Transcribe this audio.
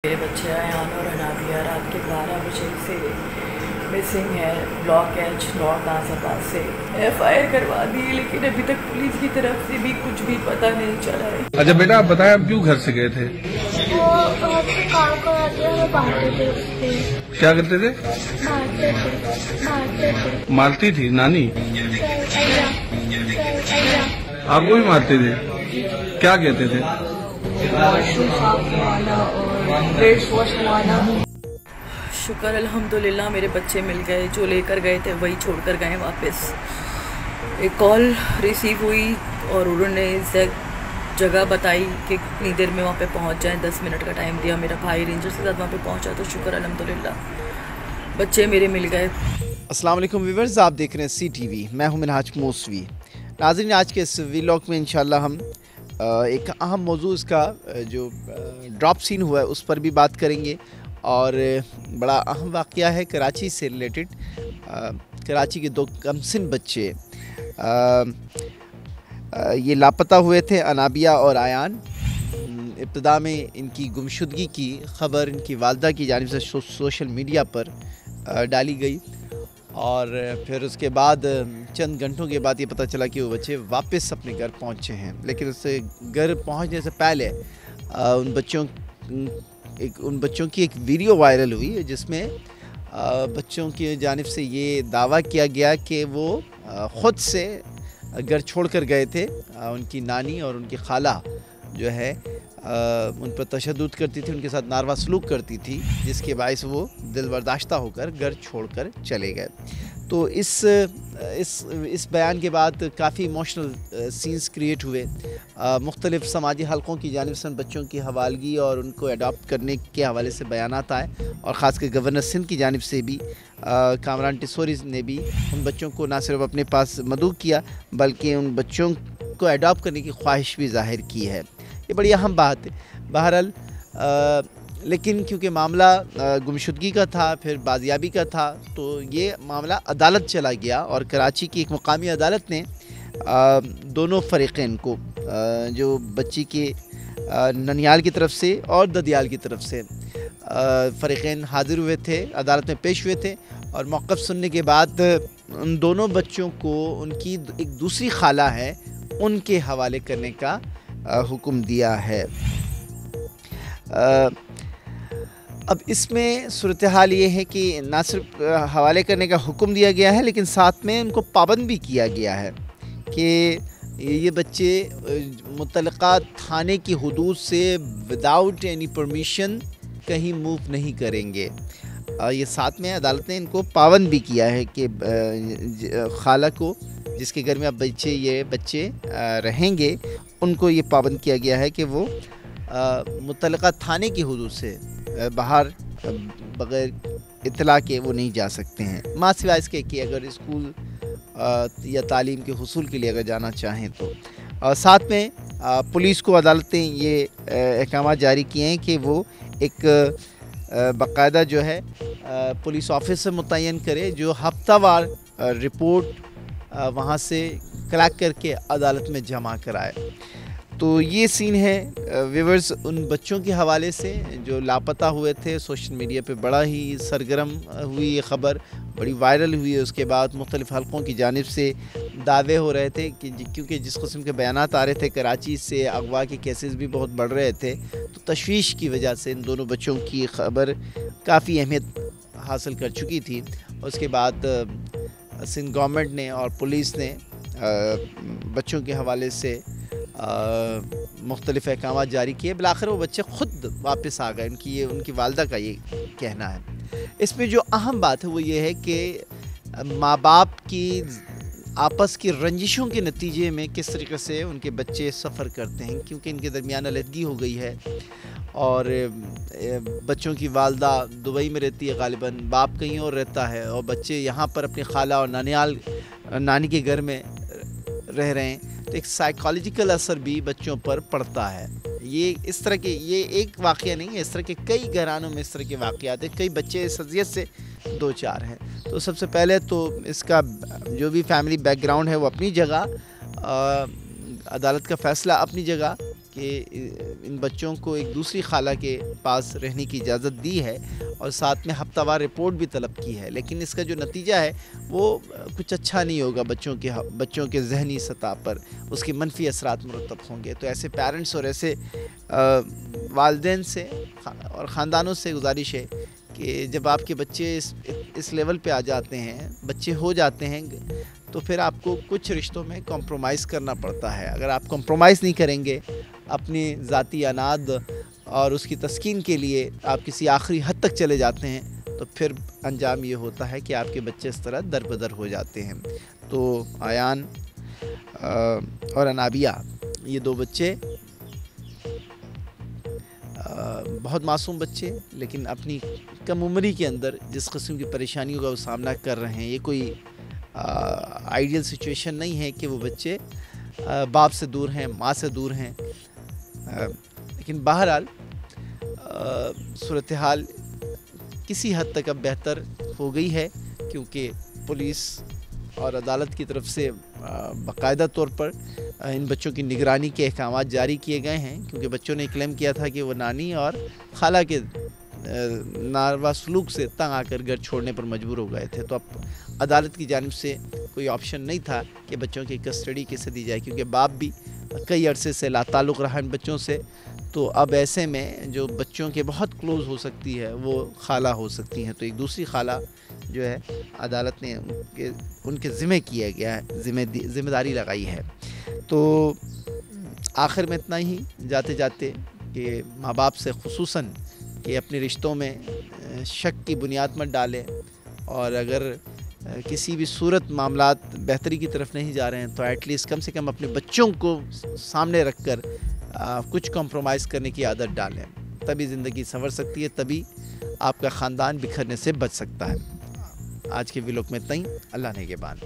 میرے بچے ایان اور انابیہ رات کے 12 بجے سے مسنگ ہے۔ بلاک ایچ نارتھ نازآباد سے FIR کروا دی، لیکن ابھی تک پولیس کی طرف سے بھی کچھ بھی پتہ نہیں چلا ہے۔ اچھا بیٹا، آپ بتائیں آپ کیوں گھر سے گئے تھے؟ وہ کام کراتے ہیں، مارتے تھے اس پہ، کیا کرتے تھے؟ مارتے تھے مارتی تھی نانی؟ اللہ آپ کو بھی مارتے تھے؟ کیا کہتے تھے؟ شکر الحمدللہ میرے بچے مل گئے، جو لے کر گئے تھے وہی چھوڑ کر گئے واپس۔ ایک کال ریسیو ہوئی اور انہوں نے جگہ بتائی کہ اتنی دیر میں وہاں پہ پہنچ جائیں، 10 منٹ کا ٹائم دیا۔ میرا بھائی رینجر کے ساتھ وہاں پہ پہنچا تو شکر الحمدللہ بچے میرے مل گئے۔ السلام علیکم ویورز، آپ دیکھ رہے ہیں CTV، میں ہوں منہاج موسوی۔ ناظرین، آج کے اس ویلاگ میں انشاءاللہ ہم ایک اہم موضوع اس کا جو ڈراپ سین ہوا ہے اس پر بھی بات کریں گے، اور بڑا اہم واقعہ ہے کراچی سے ریلیٹڈ۔ کراچی کے 2 کمسن بچے یہ لاپتہ ہوئے تھے، انابیہ اور ایان۔ ابتدا میں ان کی گمشدگی کی خبر ان کی والدہ کی جانب سے سوشل میڈیا پر ڈالی گئی، اور پھر اس کے بعد چند گھنٹوں کے بعد یہ پتہ چلا کہ وہ بچے واپس اپنے گھر پہنچے ہیں۔ لیکن اس سے گھر پہنچنے سے پہلے ان بچوں کی ایک ویڈیو وائرل ہوئی، جس میں بچوں کی جانب سے یہ دعویٰ کیا گیا کہ وہ خود سے گھر چھوڑ کر گئے تھے۔ ان کی نانی اور ان کی خالہ جو ہے ان پر تشدد کرتی تھی، ان کے ساتھ ناروا سلوک کرتی تھی، جس کے باعث وہ دل برداشتہ ہو کر گھر چھوڑ کر چلے گئے۔ تو اس بیان کے بعد کافی ایموشنل سینز کریٹ ہوئے۔ مختلف سماجی حلقوں کی جانب سے ان بچوں کی حوالگی اور ان کو اڈاپٹ کرنے کے حوالے سے بیانات آئے، اور خاص کر گورنر سندھ کی جانب سے بھی کامران ٹیسوری نے بھی ان بچوں کو نہ صرف اپنے پاس مدعو کیا بلکہ ان بچوں کو اڈاپٹ کرنے کی خواہش بھی ظاہر کی ہے۔ یہ بڑی اہم بات ہے۔ بہرحال لیکن کیونکہ معاملہ گمشدگی کا تھا، پھر بازیابی کا تھا، تو یہ معاملہ عدالت چلا گیا، اور کراچی کی ایک مقامی عدالت نے دونوں فریقین کو، جو بچی کے ننیال کی طرف سے اور ددیال کی طرف سے، فریقین حاضر ہوئے تھے، عدالت میں پیش ہوئے تھے، اور موقف سننے کے بعد ان دونوں بچوں کو ان کی ایک دوسری خالہ ہے ان کے حوالے کرنے کا حکم دیا ہے۔ اب اس میں صورتحال یہ ہے کہ نہ صرف حوالے کرنے کا حکم دیا گیا ہے، لیکن ساتھ میں ان کو پابند بھی کیا گیا ہے کہ یہ بچے متعلقہ تھانے کی حدود سے وداؤٹ اینی پرمیشن کہیں موو نہیں کریں گے۔ یہ ساتھ میں عدالت نے ان کو پابند بھی کیا ہے کہ خالہ کو، جس کے گھر میں اب یہ بچے رہیں گے، ان کو یہ پابند کیا گیا ہے کہ وہ متعلقہ تھانے کی حدود سے باہر بغیر اطلاع کے وہ نہیں جا سکتے ہیں، ماں سوائے اس کے کہ اگر اسکول یا تعلیم کے حصول کے لیے اگر جانا چاہیں تو۔ ساتھ میں پولیس کو عدالت نے یہ احکامات جاری کیے ہیں کہ وہ ایک باقاعدہ جو ہے پولیس آفیسر متعین کرے، جو ہفتہ وار رپورٹ وہاں سے کلیکٹ کر کے عدالت میں جمع کرائے۔ تو یہ سین ہے ویورز ان بچوں کے حوالے سے جو لاپتہ ہوئے تھے۔ سوشل میڈیا پہ بڑا ہی سرگرم ہوئی یہ خبر، بڑی وائرل ہوئی۔ اس کے بعد مختلف حلقوں کی جانب سے دعوے ہو رہے تھے کہ کیونکہ جس قسم کے بیانات آ رہے تھے، کراچی سے اغوا کے کیسز بھی بہت بڑھ رہے تھے، تو تشویش کی وجہ سے ان دونوں بچوں کی خبر کافی اہمیت حاصل کر چکی تھی۔ اس کے بعد سندھ گورنمنٹ نے اور پولیس نے بچوں کے حوالے سے مختلف احکامات جاری کیے۔ بالآخر وہ بچے خود واپس آ گئے، ان کی والدہ کا یہ کہنا ہے۔ اس میں جو اہم بات ہے وہ یہ ہے کہ ماں باپ کی آپس کی رنجشوں کے نتیجے میں کس طریقے سے ان کے بچے سفر کرتے ہیں، کیونکہ ان کے درمیان علیحدگی ہو گئی ہے، اور بچوں کی والدہ دبئی میں رہتی ہے، غالباً باپ کہیں اور رہتا ہے، اور بچے یہاں پر اپنی خالہ اور نانی کے گھر میں رہ رہے ہیں، تو ایک سائیکالوجیکل اثر بھی بچوں پر پڑتا ہے۔ یہ ایک واقعہ نہیں ہے، اس طرح کے کئی گھرانوں میں اس طرح کے واقعات ہیں، کئی بچے اس اذیت سے 2-4 ہیں۔ تو سب سے پہلے تو اس کا جو بھی فیملی بیک گراؤنڈ ہے وہ اپنی جگہ، عدالت کا فیصلہ اپنی جگہ کہ ان بچوں کو ایک دوسری خالہ کے پاس رہنے کی اجازت دی ہے اور ساتھ میں ہفتہ وار رپورٹ بھی طلب کی ہے، لیکن اس کا جو نتیجہ ہے وہ کچھ اچھا نہیں ہوگا بچوں کے ذہنی سطح پر، اس کے منفی اثرات مرتب ہوں گے۔ تو ایسے پیرنٹس اور ایسے والدین سے اور خاندانوں سے گزارش ہے کہ جب آپ کے بچے اس لیول پہ آ جاتے ہیں، بچے ہو جاتے ہیں، تو پھر آپ کو کچھ رشتوں میں کمپرومائز کرنا پڑتا ہے۔ اگر آپ کمپرومائز نہیں کریں گے اپنی ذاتی اناد اور اس کی تسکین کے لیے، آپ کسی آخری حد تک چلے جاتے ہیں، تو پھر انجام یہ ہوتا ہے کہ آپ کے بچے اس طرح در بدر ہو جاتے ہیں۔ تو آیان اور انابیہ، یہ دو بچے بہت معصوم بچے، لیکن اپنی کم عمری کے اندر جس قسم کی پریشانیوں کا وہ سامنا کر رہے ہیں، یہ کوئی آئیڈیل سچویشن نہیں ہے کہ وہ بچے باپ سے دور ہیں، ماں سے دور ہیں، لیکن بہرحال صورتحال کسی حد تک اب بہتر ہو گئی ہے، کیونکہ پولیس اور عدالت کی طرف سے باقاعدہ طور پر ان بچوں کی نگرانی کے احکامات جاری کیے گئے ہیں، کیونکہ بچوں نے کلیم کیا تھا کہ وہ نانی اور خالہ کے ناروا سلوک سے تنگ آ کر گھر چھوڑنے پر مجبور ہو گئے تھے۔ تو اب عدالت کی جانب سے کوئی آپشن نہیں تھا کہ بچوں کی کسٹڈی کیسے دی جائے، کیونکہ باپ بھی کئی عرصے سے لا تعلق رہا ان بچوں سے۔ تو اب ایسے میں جو بچوں کے بہت کلوز ہو سکتی ہے وہ خالہ ہو سکتی ہیں، تو ایک دوسری خالہ جو ہے عدالت نے ان کے ذمہ کیا گیا ہے، ذمہ داری لگائی ہے۔ تو آخر میں اتنا ہی جاتے جاتے کہ ماں باپ سے خصوصاً کہ اپنے رشتوں میں شک کی بنیاد مت ڈالیں، اور اگر کسی بھی صورت معاملات بہتری کی طرف نہیں جا رہے ہیں تو ایٹ لیسٹ کم سے کم اپنے بچوں کو سامنے رکھ کر کچھ کمپرومائز کرنے کی عادت ڈالیں، تبھی زندگی سنور سکتی ہے، تبھی آپ کا خاندان بکھرنے سے بچ سکتا ہے۔ آج کے ویلوگ میں اتنا ہی، اللہ نگہبان۔